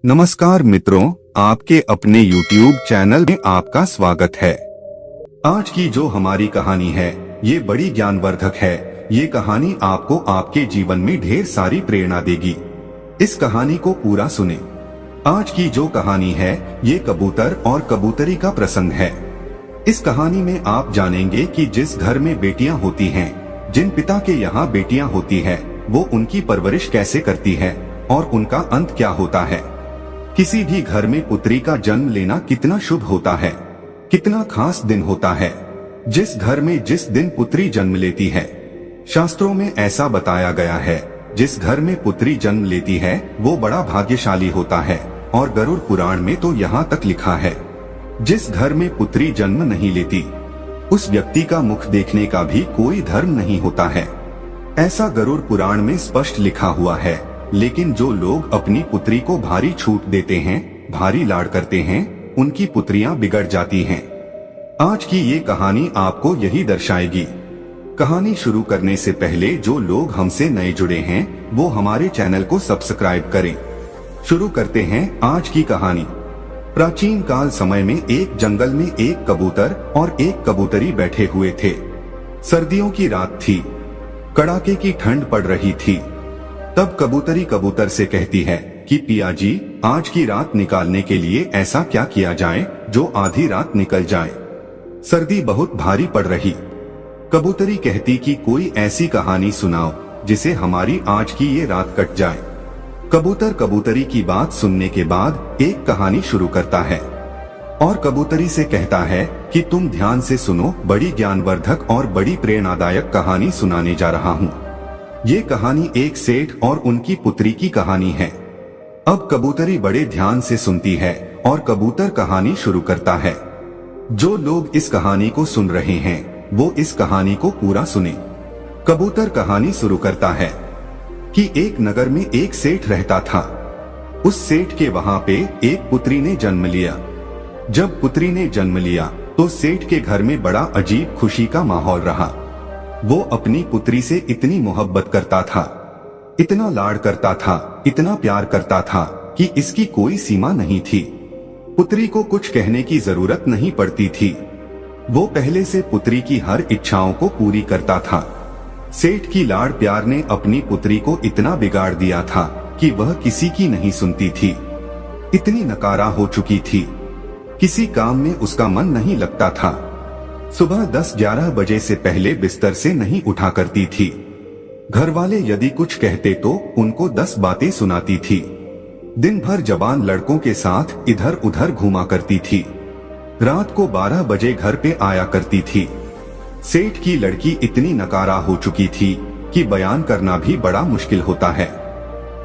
नमस्कार मित्रों, आपके अपने YouTube चैनल में आपका स्वागत है। आज की जो हमारी कहानी है ये बड़ी ज्ञानवर्धक है। ये कहानी आपको आपके जीवन में ढेर सारी प्रेरणा देगी। इस कहानी को पूरा सुने। आज की जो कहानी है ये कबूतर और कबूतरी का प्रसंग है। इस कहानी में आप जानेंगे कि जिस घर में बेटियां होती हैं, जिन पिता के यहाँ बेटियां होती है, वो उनकी परवरिश कैसे करती है और उनका अंत क्या होता है। किसी भी घर में पुत्री का जन्म लेना कितना शुभ होता है, कितना खास दिन होता है। जिस घर में जिस दिन पुत्री जन्म लेती है, शास्त्रों में ऐसा बताया गया है, जिस घर में पुत्री जन्म लेती है वो बड़ा भाग्यशाली होता है। और गरुड़ पुराण में तो यहाँ तक लिखा है, जिस घर में पुत्री जन्म नहीं लेती उस व्यक्ति का मुख देखने का भी कोई धर्म नहीं होता है। ऐसा गरुड़ पुराण में स्पष्ट लिखा हुआ है। लेकिन जो लोग अपनी पुत्री को भारी छूट देते हैं, भारी लाड़ करते हैं, उनकी पुत्रियां बिगड़ जाती हैं। आज की ये कहानी आपको यही दर्शाएगी। कहानी शुरू करने से पहले जो लोग हमसे नए जुड़े हैं वो हमारे चैनल को सब्सक्राइब करें। शुरू करते हैं आज की कहानी। प्राचीन काल समय में एक जंगल में एक कबूतर और एक कबूतरी बैठे हुए थे। सर्दियों की रात थी, कड़ाके की ठंड पड़ रही थी। तब कबूतरी कबूतर से कहती है कि पिया जी, आज की रात निकालने के लिए ऐसा क्या किया जाए जो आधी रात निकल जाए। सर्दी बहुत भारी पड़ रही। कबूतरी कहती कि कोई ऐसी कहानी सुनाओ जिसे हमारी आज की ये रात कट जाए। कबूतर कबूतरी की बात सुनने के बाद एक कहानी शुरू करता है और कबूतरी से कहता है कि तुम ध्यान से सुनो, बड़ी ज्ञानवर्धक और बड़ी प्रेरणादायक कहानी सुनाने जा रहा हूँ। ये कहानी एक सेठ और उनकी पुत्री की कहानी है। अब कबूतरी बड़े ध्यान से सुनती है और कबूतर कहानी शुरू करता है। जो लोग इस कहानी को सुन रहे हैं वो इस कहानी को पूरा सुने। कबूतर कहानी शुरू करता है कि एक नगर में एक सेठ रहता था। उस सेठ के वहां पे एक पुत्री ने जन्म लिया। जब पुत्री ने जन्म लिया तो सेठ के घर में बड़ा अजीब खुशी का माहौल रहा। वो अपनी पुत्री से इतनी मोहब्बत करता था, इतना लाड़ करता था, इतना प्यार करता था कि इसकी कोई सीमा नहीं थी। पुत्री को कुछ कहने की जरूरत नहीं पड़ती थी। वो पहले से पुत्री की हर इच्छाओं को पूरी करता था। सेठ की लाड़ प्यार ने अपनी पुत्री को इतना बिगाड़ दिया था कि वह किसी की नहीं सुनती थी। इतनी नकारा हो चुकी थी, किसी काम में उसका मन नहीं लगता था। सुबह 10-11 बजे से पहले बिस्तर से नहीं उठा करती थी। घर वाले यदि कुछ कहते तो उनको 10 बातें सुनाती थी। दिन भर जवान लड़कों के साथ इधर उधर घूमा करती थी। रात को 12 बजे घर पे आया करती थी। सेठ की लड़की इतनी नकारा हो चुकी थी कि बयान करना भी बड़ा मुश्किल होता है।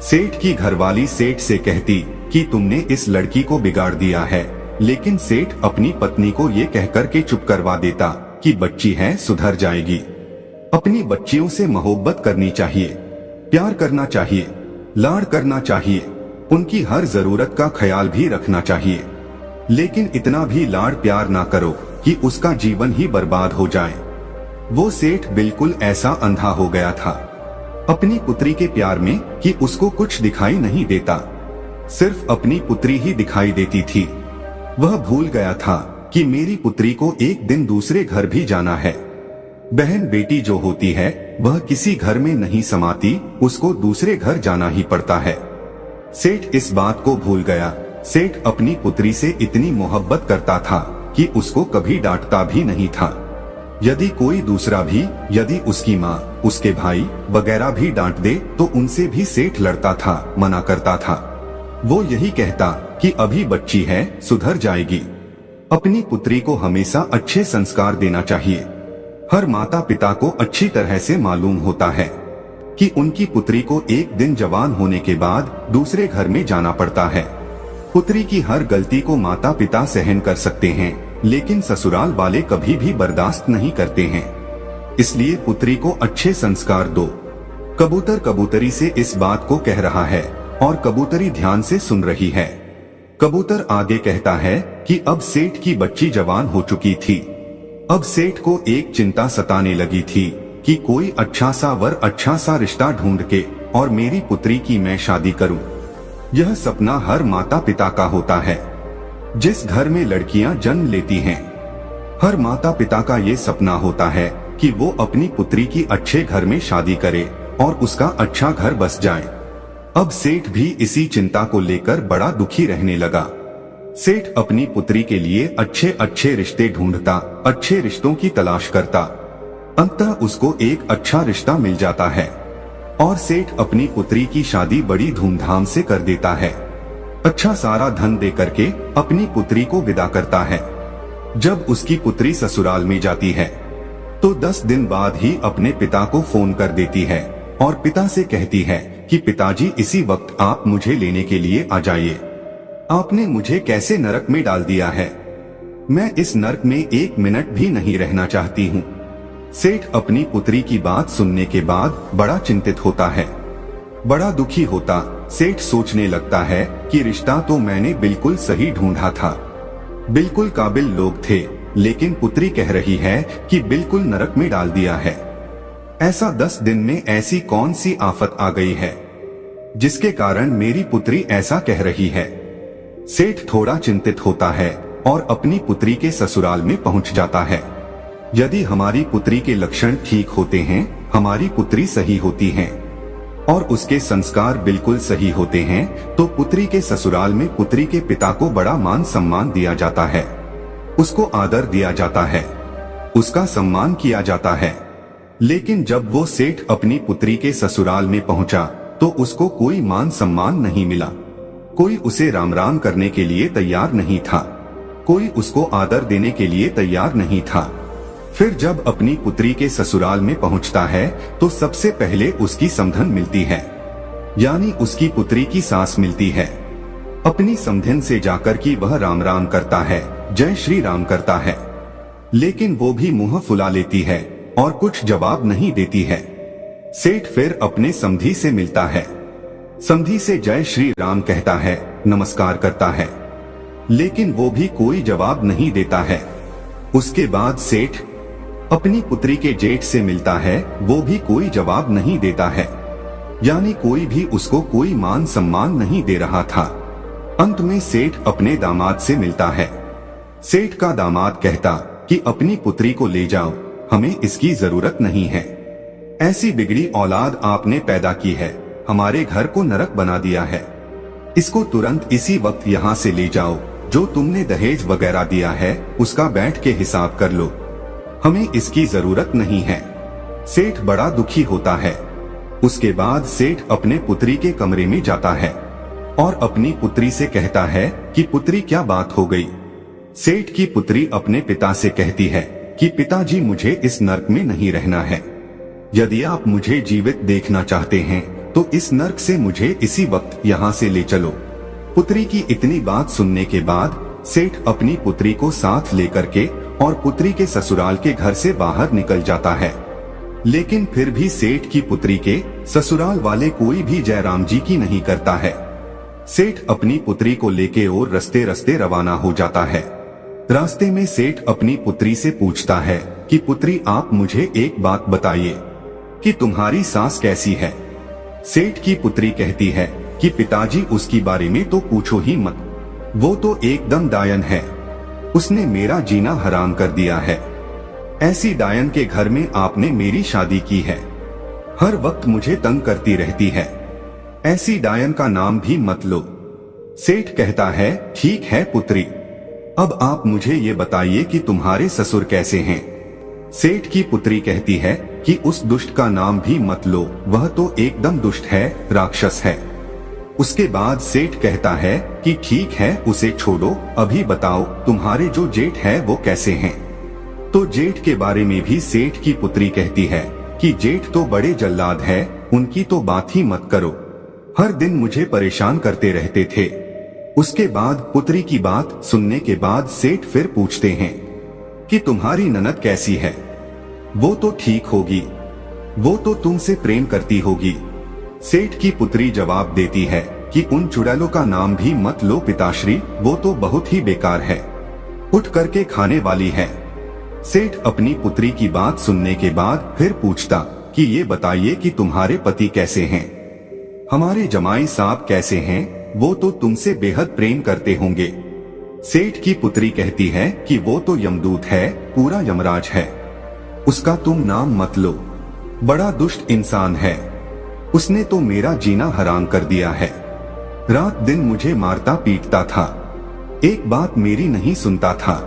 सेठ की घरवाली सेठ से कहती कि तुमने इस लड़की को बिगाड़ दिया है, लेकिन सेठ अपनी पत्नी को ये कहकर के चुप करवा देता कि बच्ची है, सुधर जाएगी। अपनी बच्चियों से मोहब्बत करनी चाहिए, प्यार करना चाहिए, लाड़ करना चाहिए, उनकी हर जरूरत का ख्याल भी रखना चाहिए। लेकिन इतना भी लाड़ प्यार ना करो कि उसका जीवन ही बर्बाद हो जाए। वो सेठ बिल्कुल ऐसा अंधा हो गया था अपनी पुत्री के प्यार में कि उसको कुछ दिखाई नहीं देता, सिर्फ अपनी पुत्री ही दिखाई देती थी। वह भूल गया था कि मेरी पुत्री को एक दिन दूसरे घर भी जाना है। बहन बेटी जो होती है वह किसी घर में नहीं समाती, उसको दूसरे घर जाना ही पड़ता है। सेठ इस बात को भूल गया। सेठ अपनी पुत्री से इतनी मोहब्बत करता था कि उसको कभी डांटता भी नहीं था। यदि कोई दूसरा भी, यदि उसकी माँ, उसके भाई वगैरह भी डांट दे तो उनसे भी सेठ लड़ता था, मना करता था। वो यही कहता कि अभी बच्ची है, सुधर जाएगी। अपनी पुत्री को हमेशा अच्छे संस्कार देना चाहिए। हर माता पिता को अच्छी तरह से मालूम होता है कि उनकी पुत्री को एक दिन जवान होने के बाद दूसरे घर में जाना पड़ता है। पुत्री की हर गलती को माता पिता सहन कर सकते हैं, लेकिन ससुराल वाले कभी भी बर्दाश्त नहीं करते हैं। इसलिए पुत्री को अच्छे संस्कार दो। कबूतर कबूतरी से इस बात को कह रहा है और कबूतरी ध्यान से सुन रही है। कबूतर आगे कहता है कि अब सेठ की बच्ची जवान हो चुकी थी। अब सेठ को एक चिंता सताने लगी थी कि कोई अच्छा सा वर, अच्छा सा रिश्ता ढूंढ के और मेरी पुत्री की मैं शादी करूं। यह सपना हर माता पिता का होता है जिस घर में लड़कियां जन्म लेती हैं। हर माता पिता का ये सपना होता है कि वो अपनी पुत्री की अच्छे घर में शादी करे और उसका अच्छा घर बस जाए। अब सेठ भी इसी चिंता को लेकर बड़ा दुखी रहने लगा। सेठ अपनी पुत्री के लिए अच्छे अच्छे रिश्ते ढूंढता, अच्छे रिश्तों की तलाश करता। अंततः उसको एक अच्छा रिश्ता मिल जाता है और सेठ अपनी पुत्री की शादी बड़ी धूमधाम से कर देता है। अच्छा सारा धन दे करके अपनी पुत्री को विदा करता है। जब उसकी पुत्री ससुराल में जाती है तो 10 दिन बाद ही अपने पिता को फोन कर देती है और पिता से कहती है कि पिताजी इसी वक्त आप मुझे लेने के लिए आ जाइए। आपने मुझे कैसे नरक में डाल दिया है, मैं इस नरक में 1 मिनट भी नहीं रहना चाहती हूँ। सेठ अपनी पुत्री की बात सुनने के बाद बड़ा चिंतित होता है, बड़ा दुखी होता। सेठ सोचने लगता है कि रिश्ता तो मैंने बिल्कुल सही ढूंढा था, बिल्कुल काबिल लोग थे, लेकिन पुत्री कह रही है कि बिल्कुल नरक में डाल दिया है। ऐसा 10 दिन में ऐसी कौन सी आफत आ गई है जिसके कारण मेरी पुत्री ऐसा कह रही है। सेठ थोड़ा चिंतित होता है और अपनी पुत्री के ससुराल में पहुंच जाता है। यदि हमारी पुत्री के लक्षण ठीक होते हैं, हमारी पुत्री सही होती है और उसके संस्कार बिल्कुल सही होते हैं, तो पुत्री के ससुराल में पुत्री के पिता को बड़ा मान सम्मान दिया जाता है, उसको आदर दिया जाता है, उसका सम्मान किया जाता है। लेकिन जब वो सेठ अपनी पुत्री के ससुराल में पहुंचा तो उसको कोई मान सम्मान नहीं मिला। कोई उसे राम राम करने के लिए तैयार नहीं था, कोई उसको आदर देने के लिए तैयार नहीं था। फिर जब अपनी पुत्री के ससुराल में पहुंचता है तो सबसे पहले उसकी समधन मिलती है, यानी उसकी पुत्री की सास मिलती है। अपनी समधन से जाकर की वह राम राम करता है, जय श्री राम करता है, लेकिन वो भी मुंह फुला लेती है और कुछ जवाब नहीं देती है। सेठ फिर अपने समधी से मिलता है, समधी से जय श्री राम कहता है, नमस्कार करता है, लेकिन वो भी कोई जवाब नहीं देता है। उसके बाद सेठ अपनी पुत्री के जेठ से मिलता है, वो भी कोई जवाब नहीं देता है, यानी कोई भी उसको कोई मान सम्मान नहीं दे रहा था। अंत में सेठ अपने दामाद से मिलता है। सेठ का दामाद कहता कि अपनी पुत्री को ले जाओ, हमें इसकी जरूरत नहीं है। ऐसी बिगड़ी औलाद आपने पैदा की है, हमारे घर को नरक बना दिया है। इसको तुरंत इसी वक्त यहाँ से ले जाओ, जो तुमने दहेज वगैरह दिया है उसका बैठ के हिसाब कर लो, हमें इसकी जरूरत नहीं है। सेठ बड़ा दुखी होता है। उसके बाद सेठ अपने पुत्री के कमरे में जाता है और अपनी पुत्री से कहता है कि पुत्री क्या बात हो गई। सेठ की पुत्री अपने पिता से कहती है कि पिताजी मुझे इस नर्क में नहीं रहना है, यदि आप मुझे जीवित देखना चाहते हैं तो इस नर्क से मुझे इसी वक्त यहाँ से ले चलो। पुत्री की इतनी बात सुनने के बाद सेठ अपनी पुत्री को साथ लेकर के और पुत्री के ससुराल के घर से बाहर निकल जाता है। लेकिन फिर भी सेठ की पुत्री के ससुराल वाले कोई भी जयराम जी की नहीं करता है। सेठ अपनी पुत्री को लेके और रस्ते रस्ते रवाना हो जाता है। रास्ते में सेठ अपनी पुत्री से पूछता है कि पुत्री आप मुझे एक बात बताइए कि तुम्हारी सास कैसी है। सेठ की पुत्री कहती है कि पिताजी उसकी बारे में तो पूछो ही मत, वो तो एकदम डायन है, उसने मेरा जीना हराम कर दिया है। ऐसी डायन के घर में आपने मेरी शादी की है, हर वक्त मुझे तंग करती रहती है, ऐसी डायन का नाम भी मत लो। सेठ कहता है ठीक है पुत्री, अब आप मुझे ये बताइए कि तुम्हारे ससुर कैसे हैं। सेठ की पुत्री कहती है कि उस दुष्ट का नाम भी मत लो, वह तो एकदम दुष्ट है, राक्षस है। उसके बाद सेठ कहता है कि ठीक है उसे छोड़ो, अभी बताओ तुम्हारे जो जेठ है वो कैसे हैं। तो जेठ के बारे में भी सेठ की पुत्री कहती है कि जेठ तो बड़े जल्लाद है, उनकी तो बात ही मत करो, हर दिन मुझे परेशान करते रहते थे। उसके बाद पुत्री की बात सुनने के बाद सेठ फिर पूछते हैं कि तुम्हारी ननद कैसी है। वो तो ठीक होगी, वो तो तुमसे प्रेम करती होगी। सेठ की पुत्री जवाब देती है कि उन चुड़ैलों का नाम भी मत लो पिताश्री, वो तो बहुत ही बेकार है, उठ करके खाने वाली है। सेठ अपनी पुत्री की बात सुनने के बाद फिर पूछता कि ये बताइए कि तुम्हारे पति कैसे हैं, हमारे जमाई साहब कैसे हैं, वो तो तुमसे बेहद प्रेम करते होंगे। सेठ की पुत्री कहती है कि वो तो यमदूत है, पूरा यमराज है, उसका तुम नाम मत लो, बड़ा दुष्ट इंसान है, उसने तो मेरा जीना हराम कर दिया है, रात दिन मुझे मारता पीटता था, एक बात मेरी नहीं सुनता था।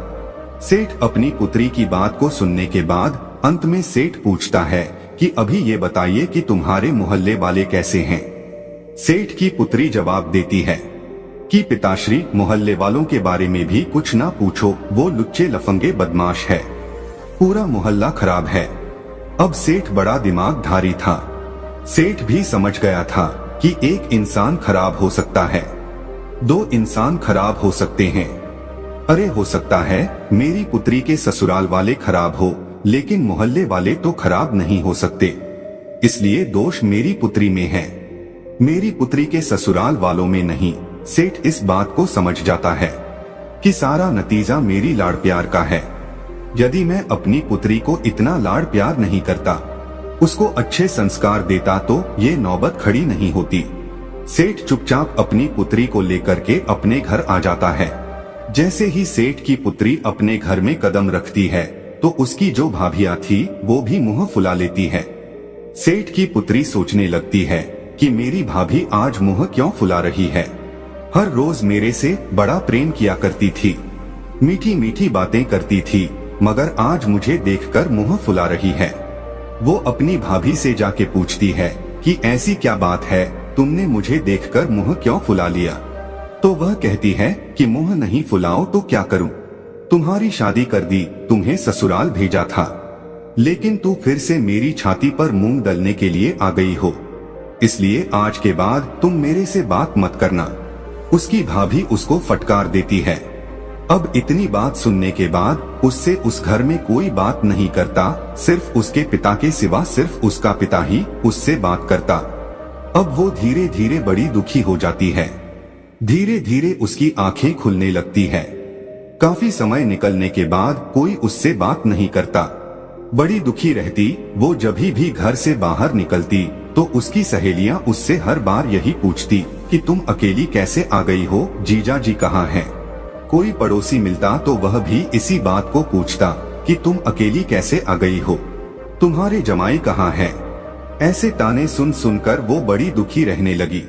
सेठ अपनी पुत्री की बात को सुनने के बाद अंत में सेठ पूछता है कि अभी ये बताइए कि तुम्हारे मोहल्ले वाले कैसे हैं। सेठ की पुत्री जवाब देती है कि पिताश्री, मोहल्ले वालों के बारे में भी कुछ ना पूछो, वो लुच्चे लफंगे बदमाश है, पूरा मोहल्ला खराब है। अब सेठ बड़ा दिमागधारी था, सेठ भी समझ गया था कि एक इंसान खराब हो सकता है, दो इंसान खराब हो सकते हैं, अरे हो सकता है मेरी पुत्री के ससुराल वाले खराब हो, लेकिन मोहल्ले वाले तो खराब नहीं हो सकते, इसलिए दोष मेरी पुत्री में है, मेरी पुत्री के ससुराल वालों में नहीं। सेठ इस बात को समझ जाता है कि सारा नतीजा मेरी लाड़ प्यार का है। यदि मैं अपनी पुत्री को इतना लाड़ प्यार नहीं करता, उसको अच्छे संस्कार देता, तो ये नौबत खड़ी नहीं होती। सेठ चुपचाप अपनी पुत्री को लेकर के अपने घर आ जाता है। जैसे ही सेठ की पुत्री अपने घर में कदम रखती है तो उसकी जो भाभियां थी वो भी मुंह फुला लेती है। सेठ की पुत्री सोचने लगती है कि मेरी भाभी आज मुंह क्यों फुला रही है, हर रोज मेरे से बड़ा प्रेम किया करती थी, मीठी मीठी बातें करती थी, मगर आज मुझे देखकर मुंह फुला रही है। वो अपनी भाभी से जाके पूछती है कि ऐसी क्या बात है, तुमने मुझे देखकर मुंह क्यों फुला लिया? तो वह कहती है कि मुंह नहीं फुलाओ तो क्या करूं, तुम्हारी शादी कर दी, तुम्हें ससुराल भेजा था, लेकिन तू फिर से मेरी छाती पर मूंग दलने के लिए आ गई हो, इसलिए आज के बाद तुम मेरे से बात मत करना। उसकी भाभी उसको फटकार देती है। अब इतनी बात सुनने के बाद उससे उस घर में कोई बात नहीं करता, सिर्फ उसके पिता के सिवा सिर्फ उसका पिता ही उससे बात करता। अब वो धीरे धीरे बड़ी दुखी हो जाती है, धीरे धीरे उसकी आंखें खुलने लगती है। काफी समय निकलने के बाद कोई उससे बात नहीं करता, बड़ी दुखी रहती। वो जब भी घर से बाहर निकलती तो उसकी सहेलियां उससे हर बार यही पूछती कि तुम अकेली कैसे आ गई हो, जीजा जी कहाँ हैं? कोई पड़ोसी मिलता तो वह भी इसी बात को पूछता कि तुम अकेली कैसे आ गई हो, तुम्हारे जमाई कहाँ हैं? ऐसे ताने सुन सुनकर वो बड़ी दुखी रहने लगी।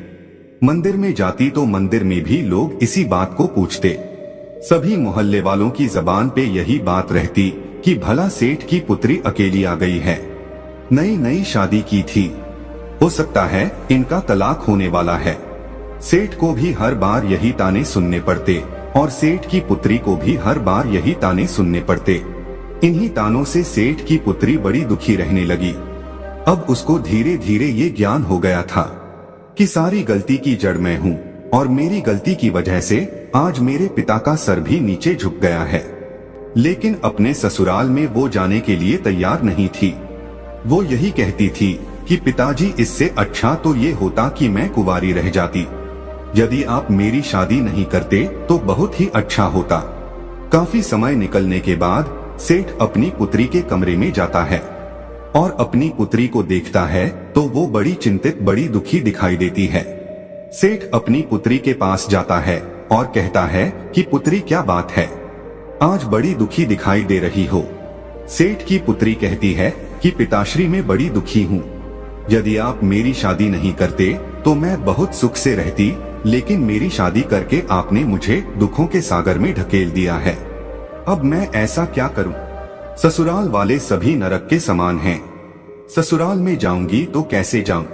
मंदिर में जाती तो मंदिर में भी लोग इसी बात को पूछते। सभी मोहल्ले वालों की जबान पे यही बात रहती कि भला सेठ की पुत्री अकेली आ गई है, नई नई शादी की थी, हो सकता है इनका तलाक होने वाला है। सेठ को भी हर बार यही ताने सुनने पड़ते और सेठ की पुत्री को भी हर बार यही ताने सुनने पड़ते। इन्हीं तानों से सेठ की पुत्री बड़ी दुखी रहने लगी। अब उसको धीरे धीरे ये ज्ञान हो गया था कि सारी गलती की जड़ मैं हूँ और मेरी गलती की वजह से आज मेरे पिता का सर भी नीचे झुक गया है। लेकिन अपने ससुराल में वो जाने के लिए तैयार नहीं थी। वो यही कहती थी कि पिताजी, इससे अच्छा तो ये होता कि मैं कुंवारी रह जाती, यदि आप मेरी शादी नहीं करते तो बहुत ही अच्छा होता। काफी समय निकलने के बाद सेठ अपनी पुत्री के कमरे में जाता है और अपनी पुत्री को देखता है तो वो बड़ी चिंतित, बड़ी दुखी दिखाई देती है। सेठ अपनी पुत्री के पास जाता है और कहता है कि पुत्री, क्या बात है, आज बड़ी दुखी दिखाई दे रही हो। सेठ की पुत्री कहती है कि पिताश्री, मैं बड़ी दुखी हूँ, यदि आप मेरी शादी नहीं करते तो मैं बहुत सुख से रहती, लेकिन मेरी शादी करके आपने मुझे दुखों के सागर में ढकेल दिया है। अब मैं ऐसा क्या करूं? ससुराल वाले सभी नरक के समान हैं। ससुराल में जाऊंगी तो कैसे जाऊं?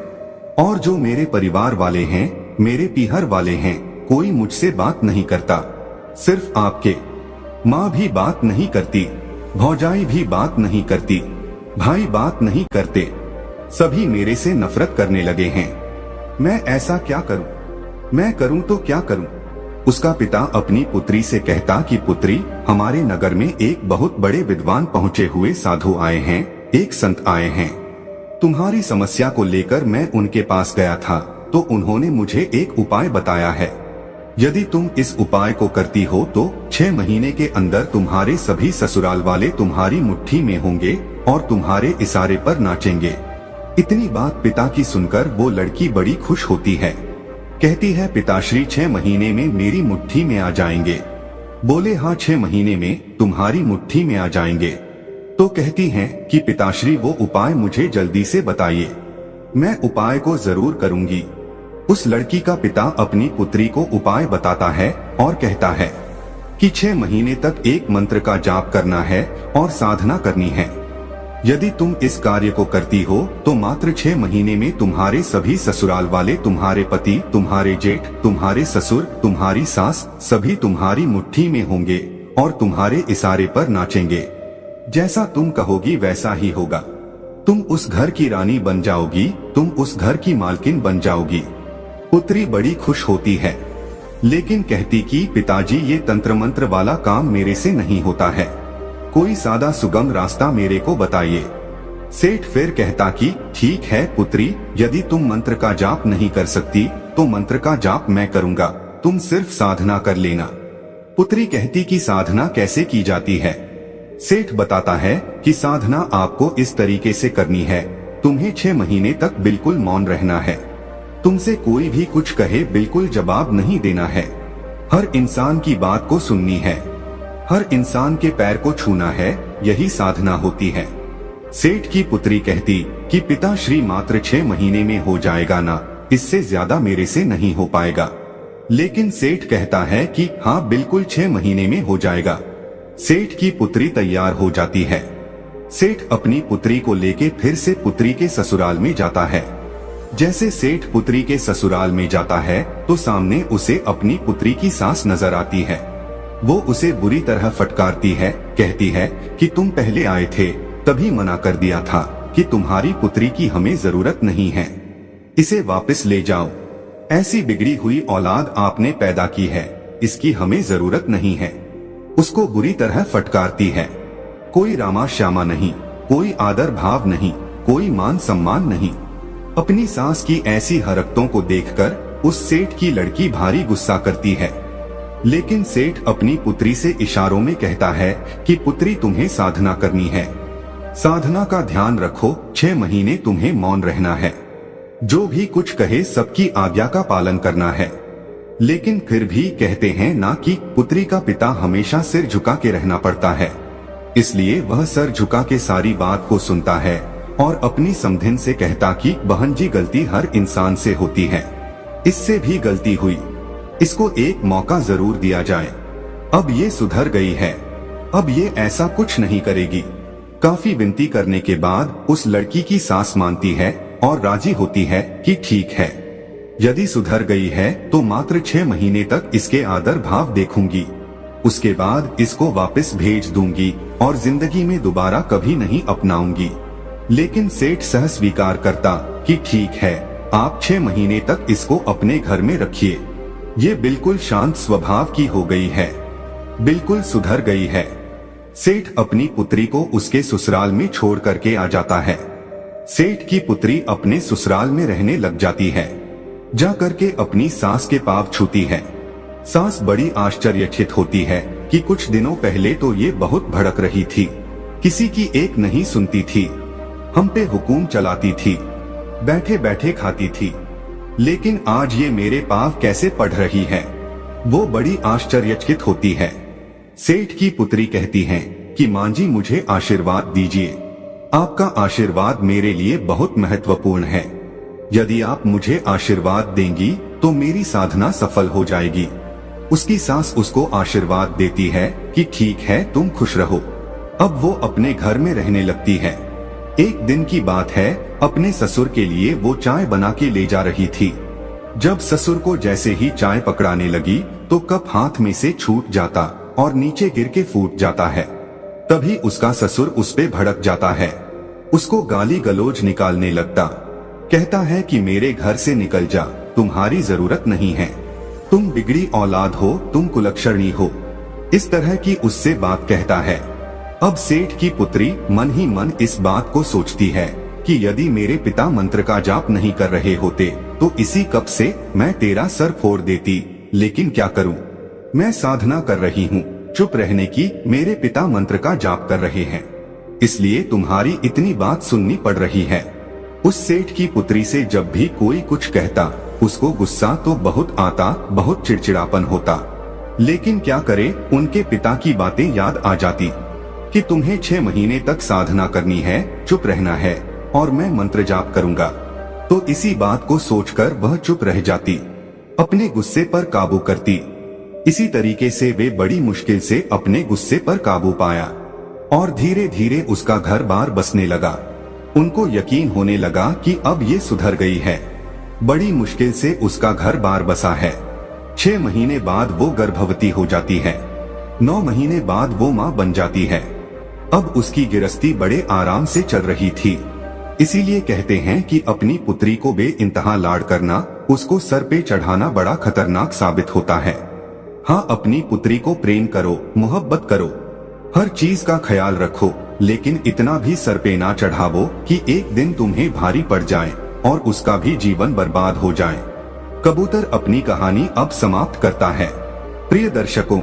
और जो मेरे परिवार वाले हैं, मेरे पीहर वाले हैं, कोई मुझसे बात नहीं करता, सिर्फ आपके माँ भी बात नहीं करती, भौजाई भी बात नहीं करती, भाई बात नहीं करते, सभी मेरे से नफरत करने लगे हैं। मैं ऐसा क्या करूं? मैं करूं तो क्या करूं? उसका पिता अपनी पुत्री से कहता कि पुत्री, हमारे नगर में एक बहुत बड़े विद्वान पहुंचे हुए साधु आए हैं, एक संत आए हैं, तुम्हारी समस्या को लेकर मैं उनके पास गया था तो उन्होंने मुझे एक उपाय बताया है। यदि तुम इस उपाय को करती हो तो 6 महीने के अंदर तुम्हारे सभी ससुराल वाले तुम्हारी मुट्ठी में होंगे और तुम्हारे इशारे पर नाचेंगे। इतनी बात पिता की सुनकर वो लड़की बड़ी खुश होती है। कहती है पिताश्री 6 महीने में मेरी मुट्ठी में आ जाएंगे। बोले हाँ 6 महीने में तुम्हारी मुट्ठी में आ जाएंगे। तो कहती हैं कि पिताश्री वो उपाय मुझे जल्दी से बताइए, मैं उपाय को जरूर करूंगी। उस लड़की का पिता अपनी पुत्री को उपाय बताता है और कहता है कि 6 महीने तक एक मंत्र का जाप करना है और साधना करनी है। यदि तुम इस कार्य को करती हो तो मात्र 6 महीने में तुम्हारे सभी ससुराल वाले, तुम्हारे पति, तुम्हारे जेठ, तुम्हारे ससुर, तुम्हारी सास, सभी तुम्हारी मुट्ठी में होंगे और तुम्हारे इशारे पर नाचेंगे। जैसा तुम कहोगी वैसा ही होगा। तुम उस घर की रानी बन जाओगी, तुम उस घर की मालकिन बन जाओगी। पुत्री बड़ी खुश होती है, लेकिन कहती कि पिताजी ये तंत्र मंत्र वाला काम मेरे से नहीं होता है, कोई सादा सुगम रास्ता मेरे को बताइए। सेठ फिर कहता कि ठीक है पुत्री, यदि तुम मंत्र का जाप नहीं कर सकती तो मंत्र का जाप मैं करूंगा, तुम सिर्फ साधना कर लेना। पुत्री कहती कि साधना कैसे की जाती है? सेठ बताता है कि साधना आपको इस तरीके से करनी है, तुम्हें 6 महीने तक बिल्कुल मौन रहना है। तुमसे कोई भी कुछ कहे बिल्कुल जवाब नहीं देना है। हर इंसान की बात को सुननी है, हर इंसान के पैर को छूना है, यही साधना होती है। सेठ की पुत्री कहती कि पिताश्री मात्र 6 महीने में हो जाएगा ना, इससे ज्यादा मेरे से नहीं हो पाएगा। लेकिन सेठ कहता है कि हाँ बिल्कुल 6 महीने में हो जाएगा। सेठ की पुत्री तैयार हो जाती है। सेठ अपनी पुत्री को लेके फिर से पुत्री के ससुराल में जाता है। जैसे सेठ पुत्री के ससुराल में जाता है तो सामने उसे अपनी पुत्री की सास नजर आती है। वो उसे बुरी तरह फटकारती है, कहती है कि तुम पहले आए थे तभी मना कर दिया था कि तुम्हारी पुत्री की हमें जरूरत नहीं है, इसे वापस ले जाओ। ऐसी बिगड़ी हुई औलाद आपने पैदा की है, इसकी हमें जरूरत नहीं है। उसको बुरी तरह फटकारती है। कोई रामा श्यामा नहीं, कोई आदर भाव नहीं, कोई मान सम्मान नहीं। अपनी सास की ऐसी हरकतों को देखकर उस सेठ की लड़की भारी गुस्सा करती है। लेकिन सेठ अपनी पुत्री से इशारों में कहता है कि पुत्री तुम्हें साधना करनी है, साधना का ध्यान रखो, 6 महीने तुम्हें मौन रहना है, जो भी कुछ कहे सबकी आज्ञा का पालन करना है। लेकिन फिर भी कहते हैं ना कि पुत्री का पिता हमेशा सिर झुका के रहना पड़ता है, इसलिए वह सर झुका के सारी बात को सुनता है और अपनी समधिन से कहता कि बहन जी गलती हर इंसान से होती है, इससे भी गलती हुई, इसको एक मौका जरूर दिया जाए। अब ये सुधर गई है, अब ये ऐसा कुछ नहीं करेगी। काफी विनती करने के बाद उस लड़की की सास मानती है और राजी होती है कि ठीक है, यदि सुधर गई है तो मात्र 6 महीने तक इसके आदर भाव देखूंगी, उसके बाद इसको वापस भेज दूंगी और जिंदगी में दोबारा कभी नहीं अपनाऊंगी। लेकिन सेठ सह स्वीकार करता कि ठीक है, आप 6 महीने तक इसको अपने घर में रखिए। ये बिल्कुल शांत स्वभाव की हो गई है, बिल्कुल सुधर गई है। सेठ अपनी पुत्री को उसके ससुराल में छोड़ करके आ जाता है। सेठ की पुत्री अपने ससुराल में रहने लग जाती है। जा करके अपनी सास के पांव छूती है। सास बड़ी आश्चर्यचकित होती है कि कुछ दिनों पहले तो ये बहुत भड़क रही थी, किसी की एक नहीं सुनती थी, हम पे हुकुम चलाती थी, बैठे बैठे खाती थी, लेकिन आज ये मेरे पांव कैसे पढ़ रही है। वो बड़ी आश्चर्यचकित होती है। सेठ की पुत्री कहती है कि मां जी मुझे आशीर्वाद दीजिए, आपका आशीर्वाद मेरे लिए बहुत महत्वपूर्ण है। यदि आप मुझे आशीर्वाद देंगी तो मेरी साधना सफल हो जाएगी। उसकी सास उसको आशीर्वाद देती है कि ठीक है, तुम खुश रहो। अब वो अपने घर में रहने लगती है। एक दिन की बात है, अपने ससुर के लिए वो चाय बना के ले जा रही थी। जब ससुर को जैसे ही चाय पकड़ाने लगी तो कप हाथ में से छूट जाता और नीचे गिर के फूट जाता है। तभी उसका ससुर उस पे भड़क जाता है, उसको गाली गलौज निकालने लगता। कहता है कि मेरे घर से निकल जा, तुम्हारी जरूरत नहीं है, तुम बिगड़ी औलाद हो, तुम कुलक्षणी हो, इस तरह की उससे बात कहता है। अब सेठ की पुत्री मन ही मन इस बात को सोचती है कि यदि मेरे पिता मंत्र का जाप नहीं कर रहे होते तो इसी कप से मैं तेरा सर फोड़ देती, लेकिन क्या करूं, मैं साधना कर रही हूं, चुप रहने की, मेरे पिता मंत्र का जाप कर रहे हैं, इसलिए तुम्हारी इतनी बात सुननी पड़ रही है। उस सेठ की पुत्री से जब भी कोई कुछ कहता उसको गुस्सा तो बहुत आता, बहुत चिड़चिड़ापन होता, लेकिन क्या करे, उनके पिता की बातें याद आ जाती कि तुम्हें 6 महीने तक साधना करनी है, चुप रहना है और मैं मंत्र जाप करूंगा। तो इसी बात को सोचकर वह चुप रह जाती, अपने गुस्से पर काबू करती। इसी तरीके से वे बड़ी मुश्किल से अपने गुस्से पर काबू पाया और धीरे धीरे उसका घर बार बसने लगा। उनको यकीन होने लगा कि अब ये सुधर गई है, बड़ी मुश्किल से उसका घर बार बसा है। 6 महीने बाद वो गर्भवती हो जाती है, 9 महीने बाद वो माँ बन जाती है। अब उसकी गृहस्थी बड़े आराम से चल रही थी। इसीलिए कहते हैं कि अपनी पुत्री को बेइंतहा लाड करना, उसको सर पे चढ़ाना बड़ा खतरनाक साबित होता है। हाँ, अपनी पुत्री को प्रेम करो, मोहब्बत करो, हर चीज का ख्याल रखो, लेकिन इतना भी सर पे ना चढ़ावो कि एक दिन तुम्हें भारी पड़ जाए और उसका भी जीवन बर्बाद हो जाए। कबूतर अपनी कहानी अब समाप्त करता है। प्रिय दर्शकों,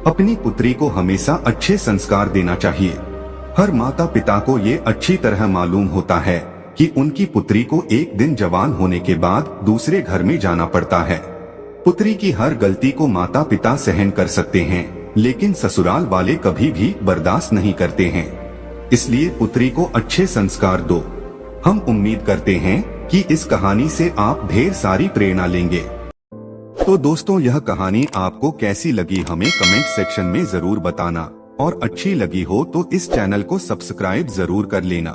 अपनी पुत्री को हमेशा अच्छे संस्कार देना चाहिए। हर माता पिता को ये अच्छी तरह मालूम होता है कि उनकी पुत्री को एक दिन जवान होने के बाद दूसरे घर में जाना पड़ता है। पुत्री की हर गलती को माता पिता सहन कर सकते हैं, लेकिन ससुराल वाले कभी भी बर्दाश्त नहीं करते हैं। इसलिए पुत्री को अच्छे संस्कार दो। हम उम्मीद करते हैं कि इस कहानी से आप ढेर सारी प्रेरणा लेंगे। तो दोस्तों, यह कहानी आपको कैसी लगी हमें कमेंट सेक्शन में जरूर बताना, और अच्छी लगी हो तो इस चैनल को सब्सक्राइब जरूर कर लेना।